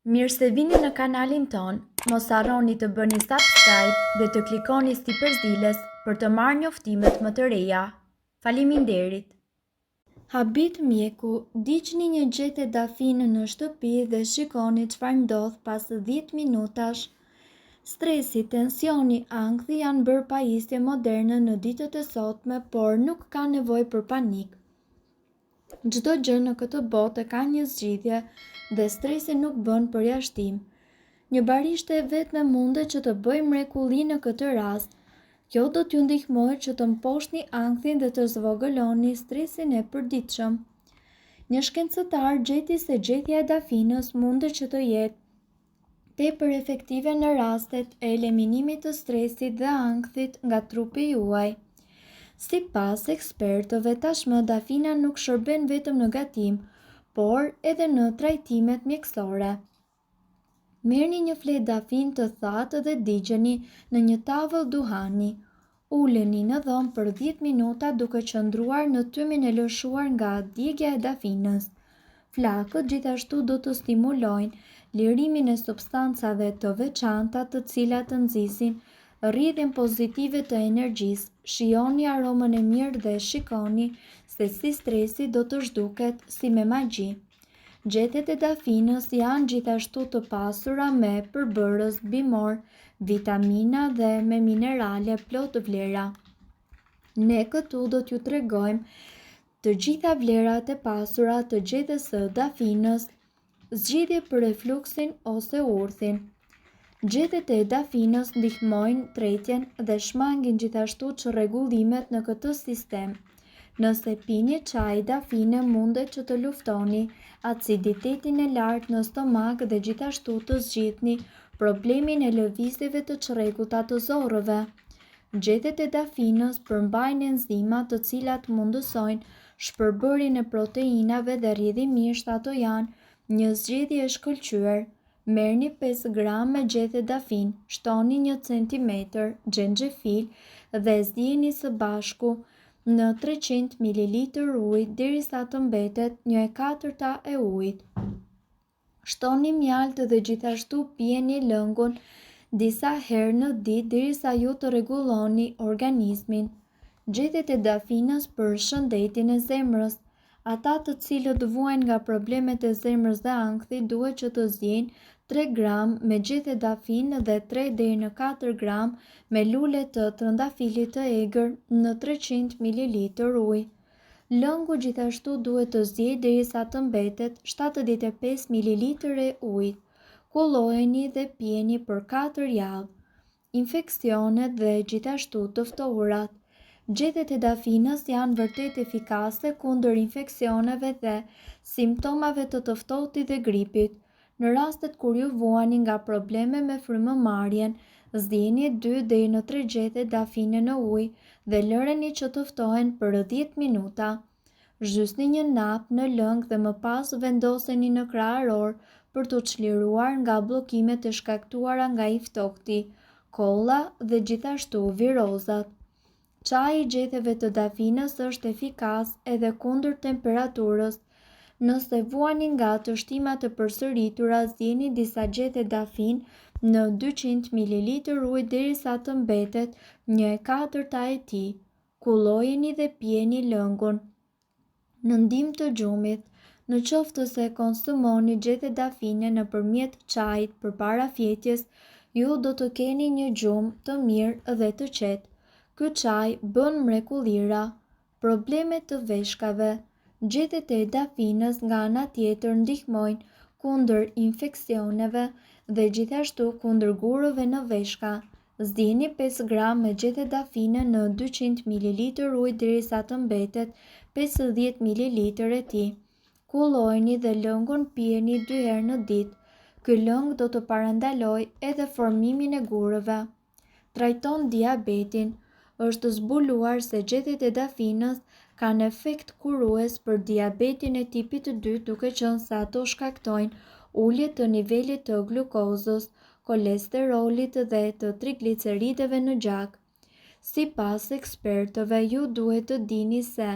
Mirë se vini në kanalin ton, mos harroni të bëni subscribe dhe të klikoni si përzieles për të marrë njoftimet më të reja. Faleminderit! Habit mjeku, diqni një gjete dafinë në shtëpi dhe shikoni çfarë ndodh pas 10 minutash. Stresi, tensioni, ankthi janë bërë pajisje moderne në ditët e sotme, por nuk ka nevojë për panik. Çdo gjë në këtë botë ka një zgjidhje dhe stresi nuk bën përjashtim. Një barishte e vetme mundet që të bëjë mrekulli në këtë rast. Kjo do t'ju ndihmojë që të mposhtni ankthin dhe të zvogëloni stresin e përditshëm. Një shkencëtar gjeti se gjetja e dafinës mundet që të jetë tepër efektive në rastet e eliminimit të stresit dhe ankthit nga trupi juaj. Sipas ekspertëve, tashmë dafina nuk shërben vetëm në gatim, por edhe në trajtimet mjekësore. Merrni një fletë dafinë të thatë dhe digjeni në një tavëll duhani. Uleni në dhomë për 10 minuta duke qëndruar në tymin e lëshuar nga djegja e dafinës. Flakët gjithashtu do të stimulojnë lirimin e substancave të veçanta të cilat të nxisin rrjedhjen pozitive të energjisë. Shijoni aromën e mirë dhe shikoni se si stresi do të zhduket si me magji. Gjetet e dafinës janë gjithashtu të pasura me përbërës bimor, vitamina dhe me minerale plot vlera. Ne këtu do t'ju tregojmë të gjitha vlerat e pasura të gjetës së dafinës, zgjidhje për refluksin ose urthin. Gjetet e dafinës ndihmojnë tretjen dhe shmangin gjithashtu çrregullimet në këtë sistem. Nëse pini çaj dafine mundet që të luftoni aciditetin e lartë në stomak dhe gjithashtu të zgjidhni problemin e lëvizjeve të çrregullta të zorrëve. Gjetet e dafinës përmbajnë enzima të cilat mundësojnë shpërbërjen e proteinave dhe rrjedhimisht ato janë një zgjedhje e shkëlqyer. Merrni 5 gram me gjethe dafin, shtoni 1 cm xhenxhefil dhe zgjidhni së bashku në 300 ml ujë derisa të mbetet 1/4 e ujit. Shtoni mjaltë dhe gjithashtu pijeni lëngun disa herë në ditë derisa ju të rregulloni organizmin. Gjetet e dafinës për shëndetin e zemrës. Ata të cilët vuajnë nga problemet e zemrës dhe ankthi duhet që të zgjejnë 3 gram me gjethe dafinë dhe 3 deri në 4 gram me lule të trëndafilit të egër në 300 ml ujë. Lëngu gjithashtu duhet të zgjejë derisa të mbetet 75 ml e ujit. Kullojeni dhe pijeni për 4 javë. Infeksionet dhe gjithashtu të ftohurat. Gjethet e dafinës janë vërtet efikase kundër infeksioneve dhe simptomave të ftohtit dhe gripit. Në rastet kur ju vuani nga probleme me frymëmarrjen, zgjidhni 2 deri në 3 gjethe dafine në ujë dhe lëreni që të ftohen për 10 minuta. Zhysni një nap në lëng dhe më pas vendoseni në krahëror për të çliruar nga bllokimet e shkaktuara nga i ftohti, kolla dhe gjithashtu virozat. Çaji i gjetheve të dafinës është efikas edhe kundër temperaturës. Nëse vuani nga të shtimat e përsëritura, zgjidhni disa gjethe dafinë në 200 ml ujë derisa të mbetet 1/4 e tij. Kullojeni dhe pijeni lëngun. Në ndihmë të gjumit, në qoftë se konsumoni gjethe dafine nëpërmjet çajit përpara fjetjes, ju do të keni një gjumë të mirë dhe të qetë. Ky çaj bën mrekullira. Problemet të veshkave. Gjethet e dafinës nga ana tjetër ndihmojnë kundër infeksioneve dhe gjithashtu kundër gurëve në veshka. Zgjidhni 5 gram me gjethe dafine në 200 ml ujë derisa të mbetet 50 ml e tij. Kullojeni dhe lëngun pijeni 2 herë në ditë. Ky lëng do të parandalojë edhe formimin e gurëve. Trajton diabetin. Është zbuluar se gjethet e dafinës kanë efekt kurues për diabetin e tipit 2 duke qenë se ato shkaktojnë ulje të nivelit të glukozës, kolesterolit dhe të trigliceridëve në gjak. Sipas ekspertëve, ju duhet të dini se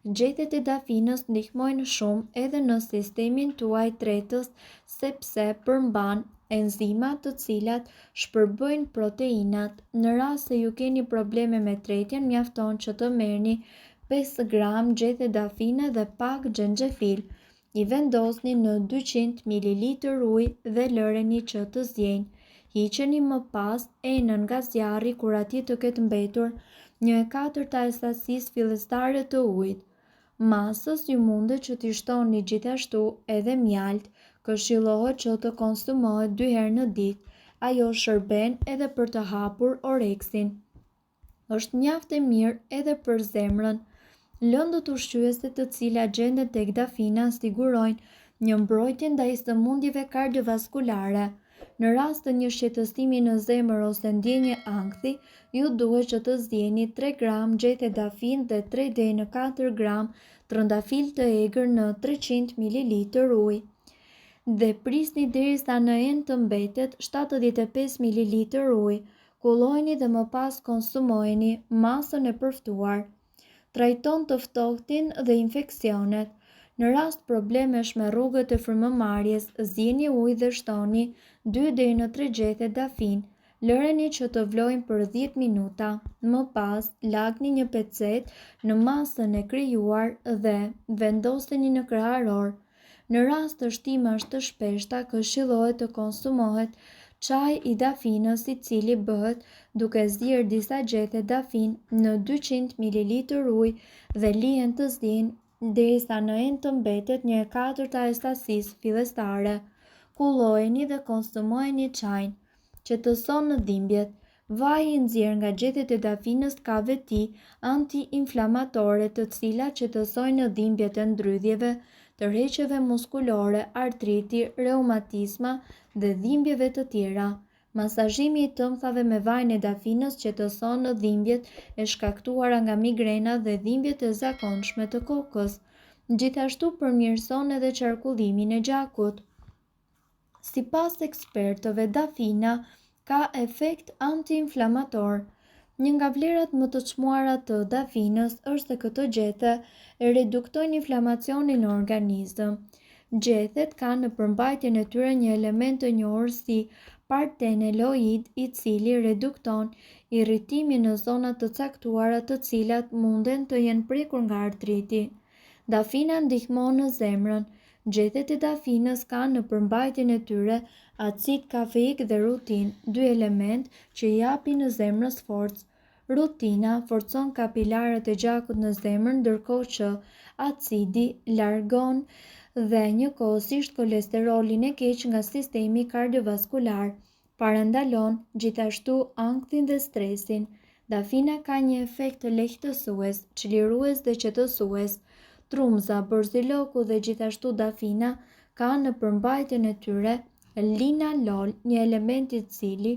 gjethet e dafinës ndihmojnë shumë edhe në sistemin tuaj tretës sepse përmban enzima të cilat shpërbëjnë proteinat. Në rast se ju keni probleme me tretjen, mjafton që të merrni 5 gram gjethe dafine dhe pak xhenxhefil. I vendosni në 200 ml ujë dhe lëreni që të zjenjë. Hiqeni më pas enën nga zjarri kur ati të ketë mbetur 1/4 e sasisë fillestare të ujit. Masës ju mundet që t'i shtoni gjithashtu edhe mjalt, këshillohet që të konsumohet 2 herë në ditë. Ajo shërben edhe për të hapur oreksin. Është mjaft e mirë edhe për zemrën. Lëndët ushqyese të cilat gjenden tek dafina sigurojnë një mbrojtje ndaj sëmundjeve kardiovaskulare. Në rast të një shqetësimi në zemër ose ndjenje ankthi, ju duhet që të zjeni 3 gram gjethe dafin dhe 3 deri në 4 gram trëndafil të egër në 300 ml ujë. Dhe prisni derisa në enë të mbetet 75 ml ujë. Kullojeni dhe më pas konsumojeni masën e përftuar. Trajton të ftohtin dhe infeksionet. Në rast problemesh me rrugët e frymëmarrjes, zjeni ujë dhe shtoni 2 deri në 3 gjethe dafin. Lëreni që të vlojnë për 10 minuta. Më pas, lagni një pecet në masën e krijuar dhe vendoseni në kreharor. Në rast të shtimash të shpeshta, këshillohet të konsumohet çaj i dafinës, i cili bëhet duke zirë disa gjethe dafin në 200 ml ujë dhe lihen të zjenjë derisa në enë të mbetet 1/4 e sasisë fillestare. Kullojeni dhe konsumojeni çajin. Qetëson në dhimbjet. Vaji i nxjerrë nga gjethet e dafinës ka veti anti-inflamatore të cilat qetësojnë dhimbjet e ndrydhjeve, tërheqjeve muskulore, artriti, reumatizma dhe dhimbjeve të tjera. Masazhimi i tëmthave me vajin e dafinës qetëson në dhimbjet e shkaktuara nga migrena dhe dhimbjet e zakonshme të kokës. Gjithashtu përmirëson edhe qarkullimin e gjakut. Sipas ekspertëve, dafina ka efekt anti-inflamator. Një nga vlerat më të çmuara të dafinës është se këto gjethe reduktojnë inflamacionin në organizëm. Gjethet kanë në përmbajtjen e tyre një element të njohur si parteneloid, i cili redukton irritimin në zona të caktuara të cilat munden të jenë prekur nga artriti. Dafina ndihmon në zemrën. Gjethet e dafinës kanë në përmbajtjen e tyre acid kafeik dhe rutin, 2 element që i japin në zemrës forcë. Rutina forcon kapilarët e gjakut në zemër, ndërkohë që acidi largon dhe njëkohësisht kolesterolin e keq nga sistemi kardiovaskular. Parandalon gjithashtu ankthin dhe stresin. Dafina ka një efekt lehtësues, çlirues dhe qetësues. Trumza, borziloku dhe gjithashtu dafina kanë në përmbajtjen e tyre linalol, një element i cili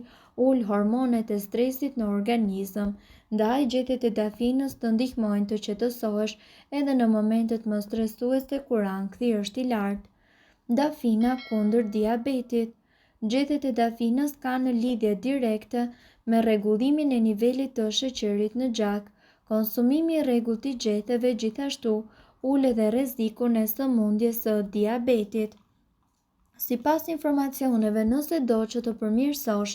ul hormonet e stresit në organizëm. Ndaj gjethet e dafinës të ndihmojnë të qetësohesh edhe në momentet më stresuese kur ankthi është i lartë. Dafina kundër diabetit. Gjethet e dafinës kanë lidhje direkte me rregullimin e nivelit të sheqerit në gjak. Konsumimi i rregullt i gjethteve gjithashtu ul edhe rrezikun e sëmundjes së diabetit. Sipas informacioneve, nëse do që të përmirësosh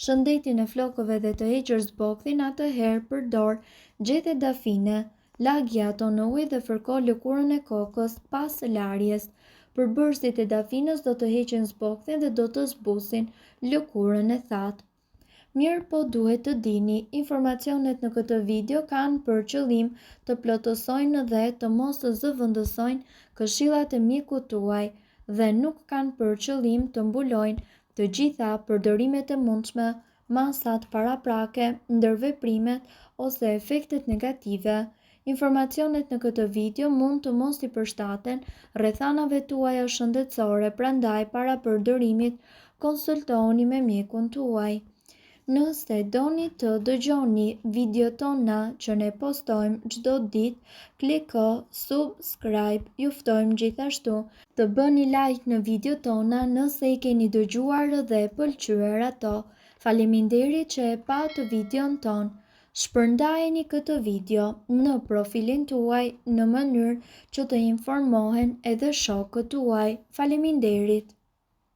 shëndetin e flokëve dhe të heqësh zbokthin, atëherë përdor gjethe dafine. Lagji ato në ujë dhe fërko lëkurën e kokës pas larjes. Përbërësit e dafinës do të heqin zbokthin dhe do të zbusin lëkurën e thatë. Mirë po duhet të dini, informacionet në këtë video kanë për qëllim të plotësojnë dhe të mos të zëvendësojnë këshillat e mjekut tuaj dhe nuk kanë për qëllim të mbulojnë të gjitha përdorimet e mundshme, masat paraprake, ndërveprimet ose efektet negative. Informacionet në këtë video mund të mos i përshtaten rrethanave tuaja shëndetësore, prandaj para përdorimit konsultohuni me mjekun tuaj. Nëse doni të dëgjoni video tona që ne postojmë çdo ditë, kliko subscribe. Ju ftojmë gjithashtu të bëni like në video tona nëse i keni dëgjuar dhe pëlqyer ato. Faleminderit që e pat videon ton. Shpërndajeni këtë video në profilin tuaj në mënyrë që të informohen edhe shokët tuaj. Faleminderit.